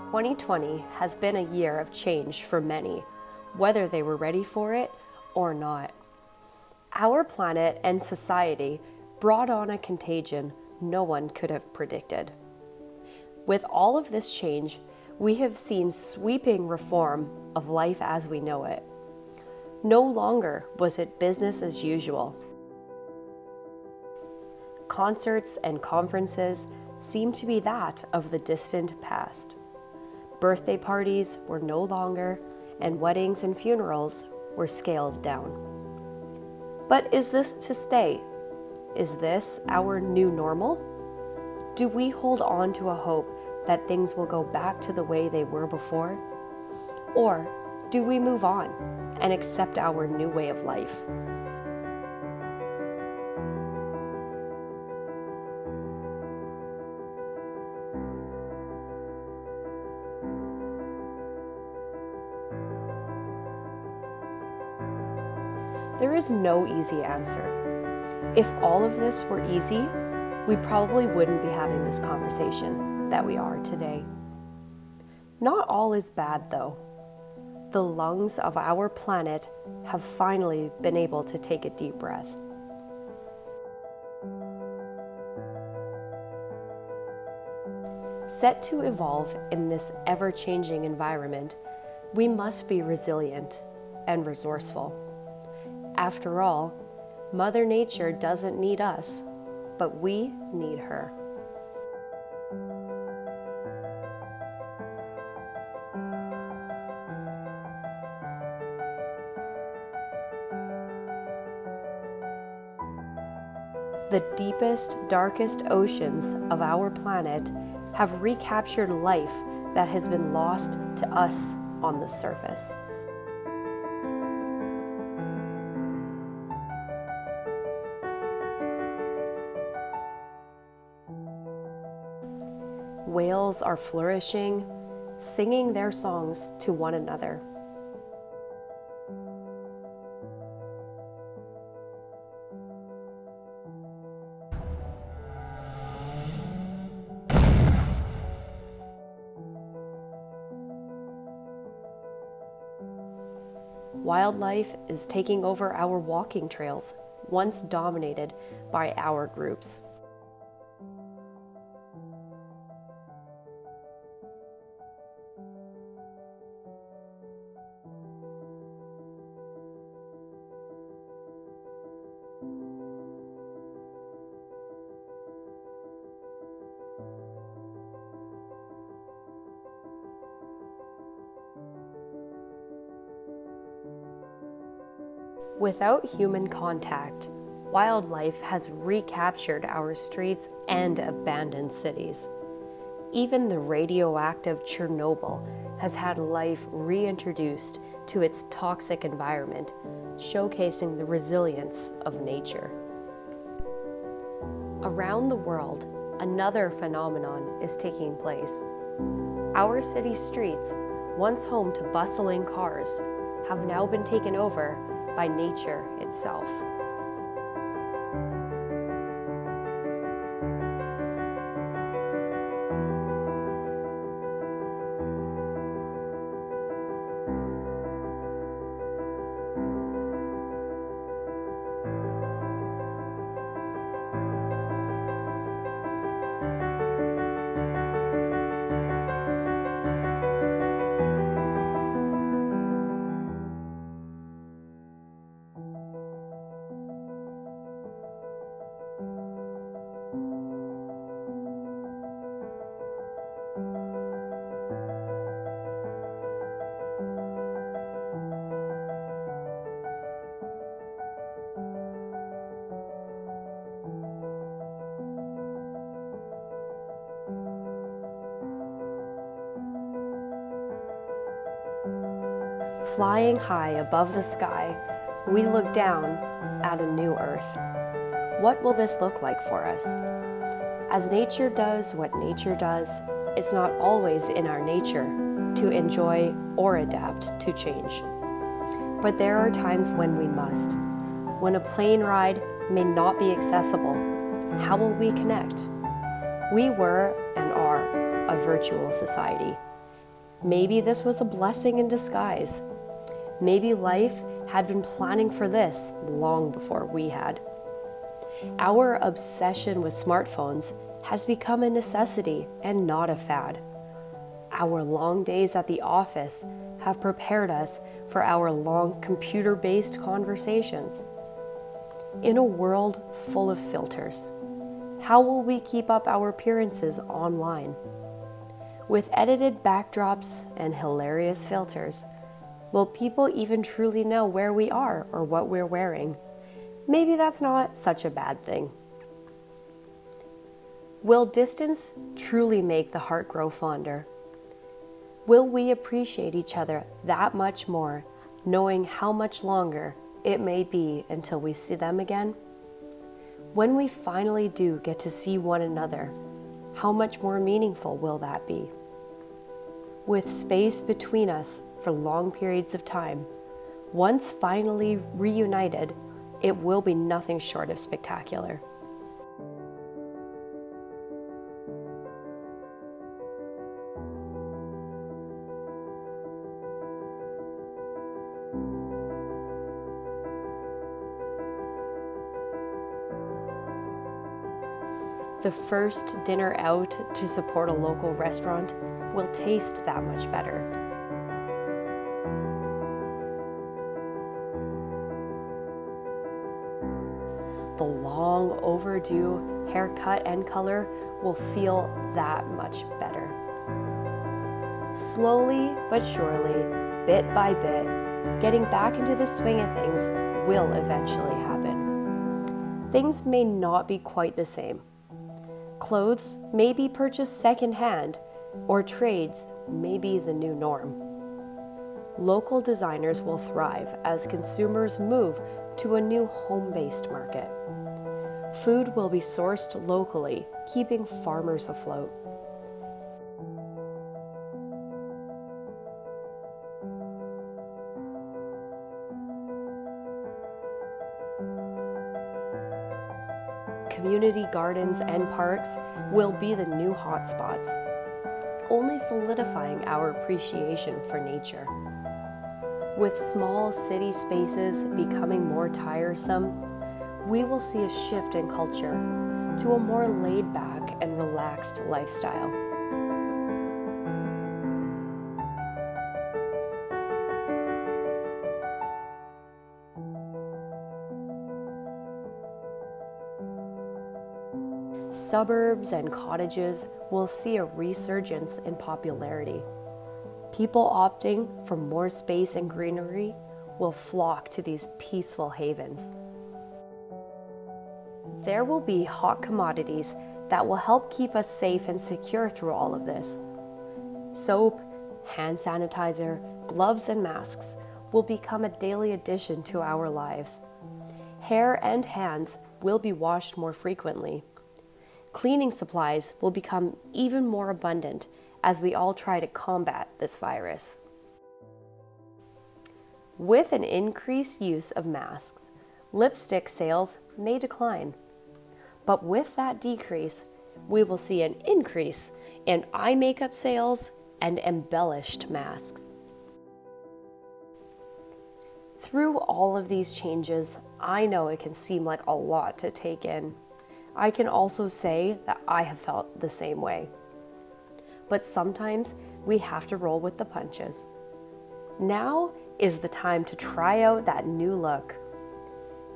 2020 has been a year of change for many, whether they were ready for it or not. Our planet and society brought on a contagion no one could have predicted. With all of this change, we have seen sweeping reform of life as we know it. No longer was it business as usual. Concerts and conferences seemed to be that of the distant past. Birthday parties were no longer, and weddings and funerals were scaled down. But is this to stay? Is this our new normal? Do we hold on to a hope that things will go back to the way they were before? Or do we move on and accept our new way of life? There is no easy answer. If all of this were easy, we probably wouldn't be having this conversation that we are today. Not all is bad, though. The lungs of our planet have finally been able to take a deep breath. Set to evolve in this ever-changing environment, we must be resilient and resourceful. After all, Mother Nature doesn't need us, but we need her. The deepest, darkest oceans of our planet have recaptured life that has been lost to us on the surface. Whales are flourishing, singing their songs to one another. Wildlife is taking over our walking trails, once dominated by our groups. Without human contact, wildlife has recaptured our streets and abandoned cities. Even the radioactive Chernobyl has had life reintroduced to its toxic environment, showcasing the resilience of nature. Around the world, another phenomenon is taking place. Our city streets, once home to bustling cars, have now been taken over by nature itself. Flying high above the sky, we look down at a new Earth. What will this look like for us? As nature does what nature does, it's not always in our nature to enjoy or adapt to change. But there are times when we must. When a plane ride may not be accessible, how will we connect? We were and are a virtual society, Maybe this was a blessing in disguise. Maybe life had been planning for this long before we had. Our obsession with smartphones has become a necessity and not a fad. Our long days at the office have prepared us for our long computer-based conversations. In a world full of filters, how will we keep up our appearances online? With edited backdrops and hilarious filters, will people even truly know where we are or what we're wearing? Maybe that's not such a bad thing. Will distance truly make the heart grow fonder? Will we appreciate each other that much more, knowing how much longer it may be until we see them again? When we finally do get to see one another, how much more meaningful will that be? With space between us for long periods of time, once finally reunited, it will be nothing short of spectacular. The first dinner out to support a local restaurant will taste that much better. The long overdue haircut and color will feel that much better. Slowly but surely, bit by bit, getting back into the swing of things will eventually happen. Things may not be quite the same. Clothes may be purchased secondhand, or trades may be the new norm. Local designers will thrive as consumers move to a new home-based market. Food will be sourced locally, keeping farmers afloat. Community gardens and parks will be the new hotspots, only solidifying our appreciation for nature. With small city spaces becoming more tiresome, we will see a shift in culture to a more laid-back and relaxed lifestyle. Suburbs and cottages will see a resurgence in popularity. People opting for more space and greenery will flock to these peaceful havens. There will be hot commodities that will help keep us safe and secure through all of this. Soap, hand sanitizer, gloves, and masks will become a daily addition to our lives. Hair and hands will be washed more frequently. Cleaning supplies will become even more abundant as we all try to combat this virus. With an increased use of masks, lipstick sales may decline. But with that decrease, we will see an increase in eye makeup sales and embellished masks. Through all of these changes, I know it can seem like a lot to take in. I can also say that I have felt the same way. But sometimes we have to roll with the punches. Now is the time to try out that new look.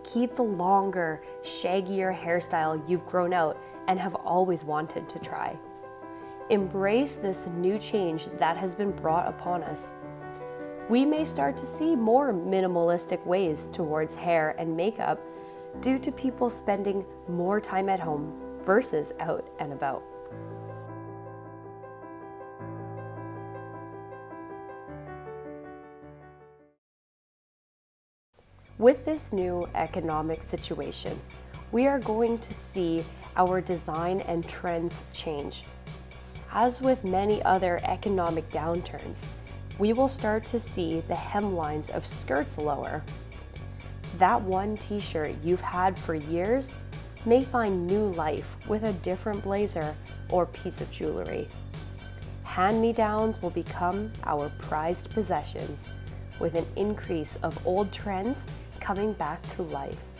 Keep the longer, shaggier hairstyle you've grown out and have always wanted to try. Embrace this new change that has been brought upon us. We may start to see more minimalistic ways towards hair and makeup due to people spending more time at home versus out and about. With this new economic situation, we are going to see our design and trends change. As with many other economic downturns, we will start to see the hemlines of skirts lower. That one t-shirt you've had for years may find new life with a different blazer or piece of jewelry. Hand-me-downs will become our prized possessions, with an increase of old trends coming back to life.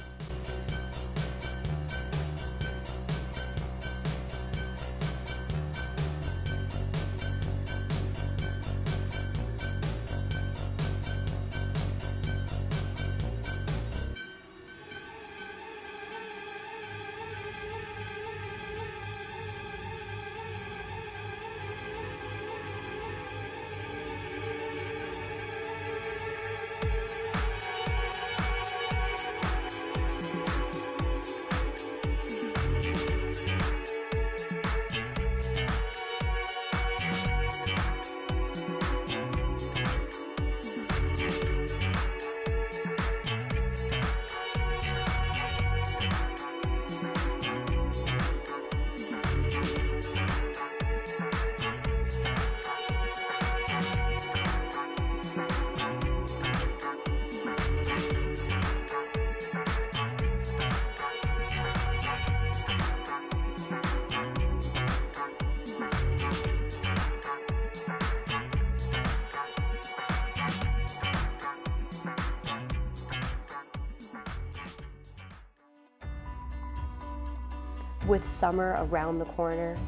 With summer around the corner,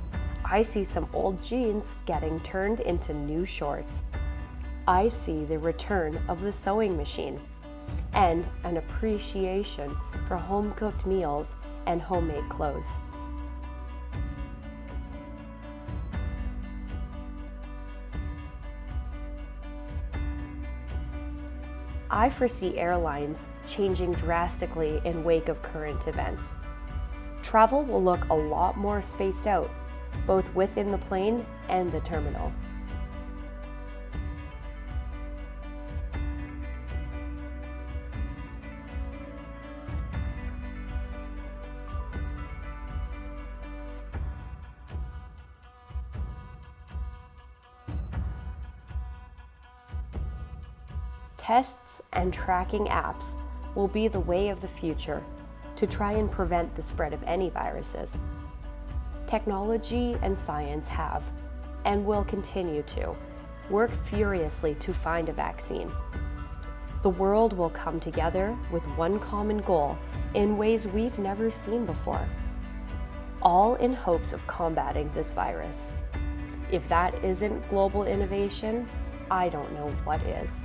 I see some old jeans getting turned into new shorts. I see the return of the sewing machine and an appreciation for home-cooked meals and homemade clothes. I foresee airlines changing drastically in wake of current events. Travel will look a lot more spaced out, both within the plane and the terminal. Tests and tracking apps will be the way of the future to try and prevent the spread of any viruses. Technology and science have, and will continue to, work furiously to find a vaccine. The world will come together with one common goal in ways we've never seen before, all in hopes of combating this virus. If that isn't global innovation, I don't know what is.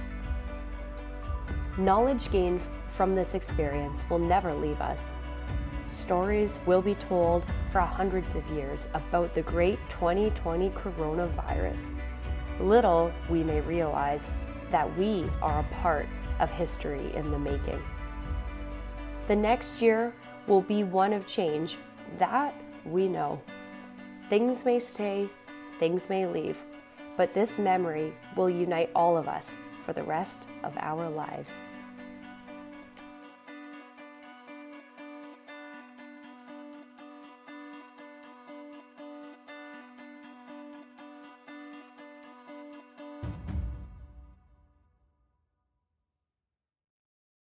Knowledge gained from this experience will never leave us. Stories will be told for hundreds of years about the great 2020 coronavirus. Little we may realize that we are a part of history in the making. The next year will be one of change, that we know. Things may stay, things may leave, but this memory will unite all of us for the rest of our lives.